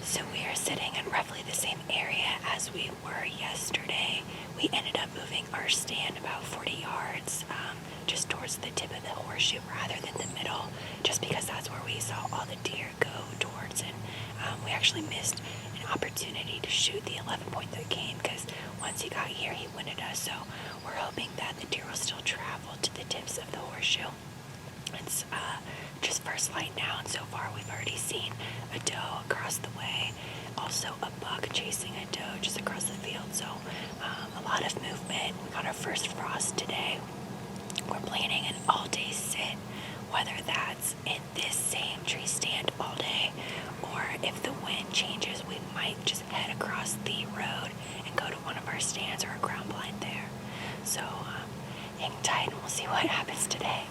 So we are sitting in roughly the same area as we were yesterday. We ended up moving our stand about 40 yards, just towards the tip of the horseshoe rather than the middle, just because that's where we saw all the deer go towards. And we actually missed an opportunity to shoot the 11 point that came, because once he got here, he winded us. So we're hoping that the deer will still travel to the tips of the horseshoe. It's just first light now, and so far we've already seen a doe across the way, also a buck chasing a doe just across the field. So a lot of movement. We got our first frost today. We're planning an all-day sit, whether that's in this same tree stand all day, or if the wind changes, we might just head across the road and go to one of our stands or a ground blind there. So hang tight and we'll see what happens today.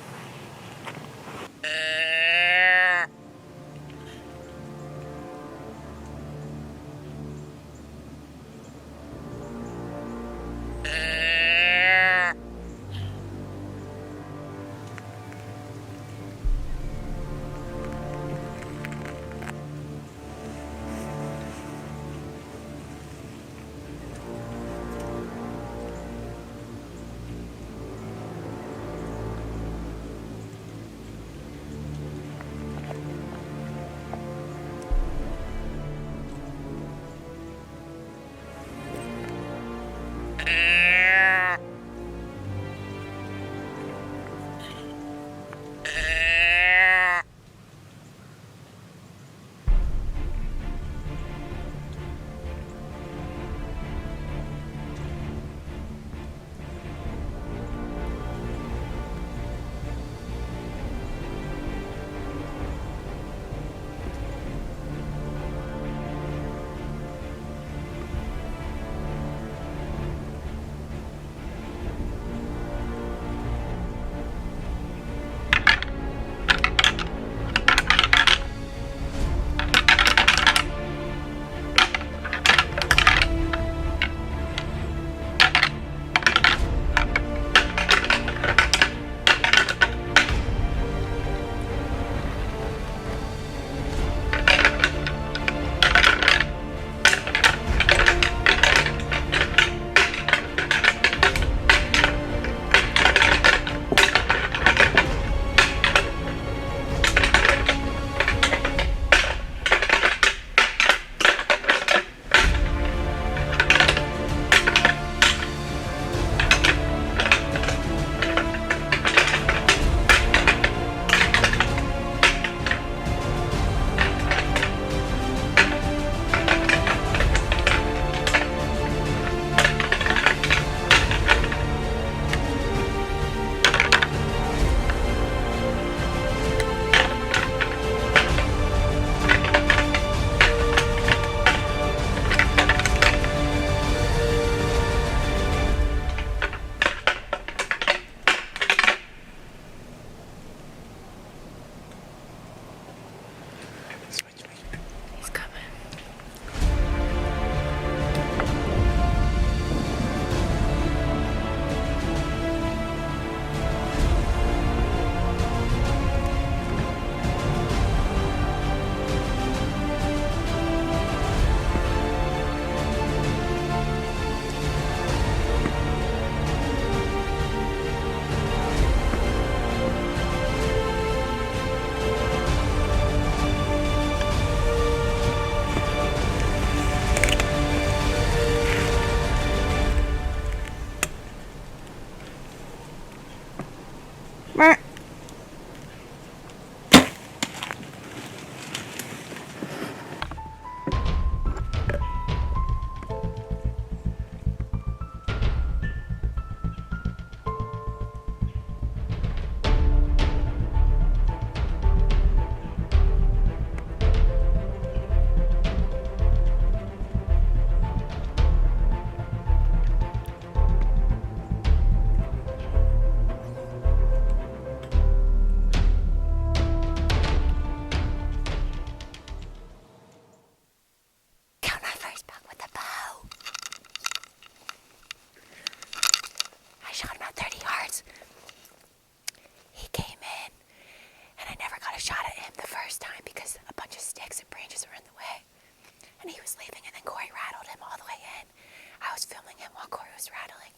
was rattling,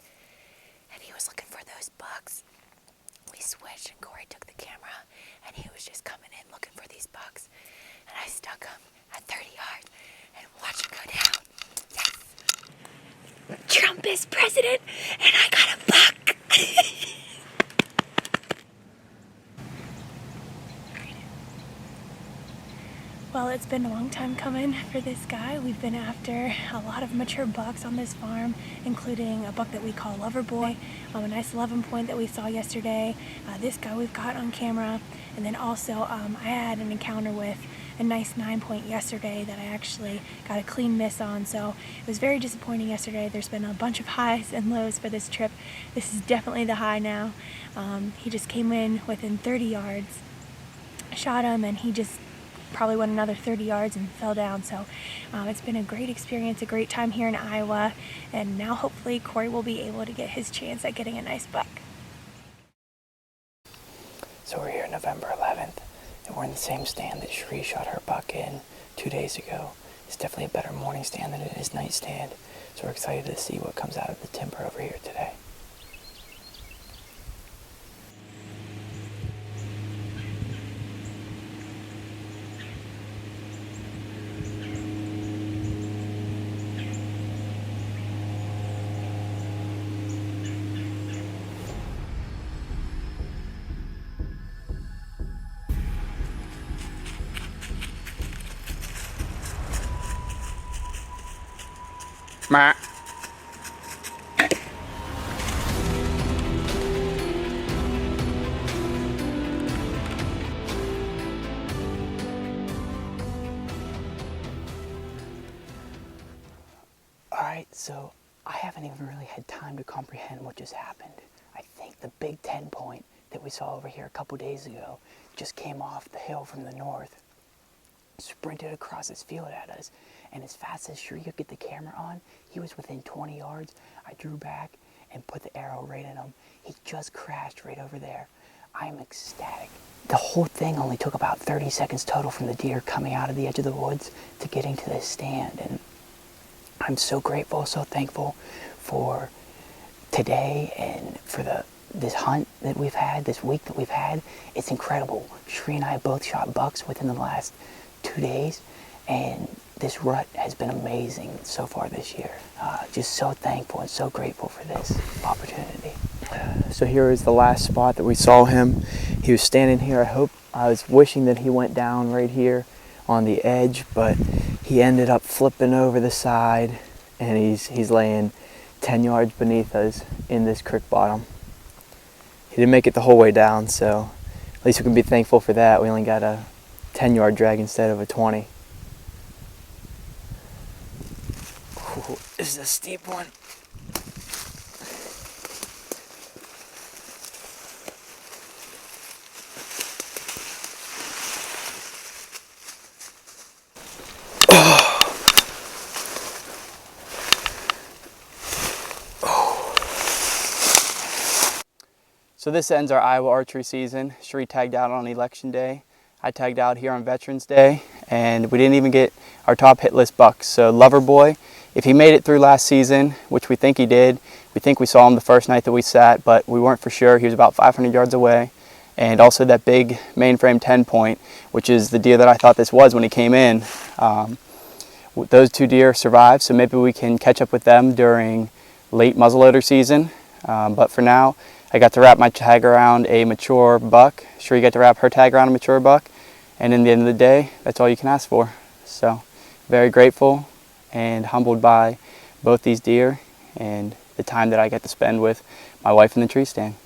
and he was looking for those bucks. We switched, and Corey took the camera, and he was just coming in looking for these bucks, and I stuck him at 30 yards and watched him go down. Yes. Trump is president, and I got a buck. Well, it's been a long time coming for this guy. We've been after a lot of mature bucks on this farm, including a buck that we call Lover Boy, a nice 11 point that we saw yesterday. This guy we've got on camera, and then also I had an encounter with a nice 9 point yesterday that I actually got a clean miss on, so it was very disappointing yesterday. There's been a bunch of highs and lows for this trip. This is definitely the high now. He just came in within 30 yards, shot him, and he just probably went another 30 yards and fell down. So it's been a great experience, a great time here in Iowa, and now hopefully Corey will be able to get his chance at getting a nice buck. So we're here November 11th, and we're in the same stand that Sheree shot her buck in 2 days ago. It's definitely a better morning stand than it is night stand, so we're excited to see what comes out of the timber over here today. Ma. Alright, so I haven't even really had time to comprehend what just happened. I think the big 10 point that we saw over here a couple days ago just came off the hill from the north, sprinted across this field at us, and as fast as Sheree could get the camera on, he was within 20 yards. I drew back and put the arrow right in him. He just crashed right over there. I am ecstatic. The whole thing only took about 30 seconds total from the deer coming out of the edge of the woods to getting to this stand, and I'm so grateful, so thankful for today and for this hunt that we've had, this week that we've had. It's incredible. Sheree and I both shot bucks within the last 2 days, and this rut has been amazing so far this year. Just so thankful and so grateful for this opportunity. So here is the last spot that we saw him. He was standing here. I was wishing that he went down right here on the edge, but he ended up flipping over the side, and he's laying 10 yards beneath us in this creek bottom. He didn't make it the whole way down, so at least we can be thankful for that. We only got a 10-yard drag instead of a 20. Ooh, this is a steep one. So this ends our Iowa archery season. Sheree tagged out on Election Day. I tagged out here on Veterans Day, and we didn't even get our top hit list bucks. So Lover Boy, if he made it through last season, which we think he did, we think we saw him the first night that we sat, but we weren't for sure. He was about 500 yards away. And also that big mainframe 10 point, which is the deer that I thought this was when he came in. Those two deer survived, so maybe we can catch up with them during late muzzleloader season. But for now, I got to wrap my tag around a mature buck. Sheree got to wrap her tag around a mature buck. And in the end of the day, that's all you can ask for. So very grateful and humbled by both these deer and the time that I get to spend with my wife in the tree stand.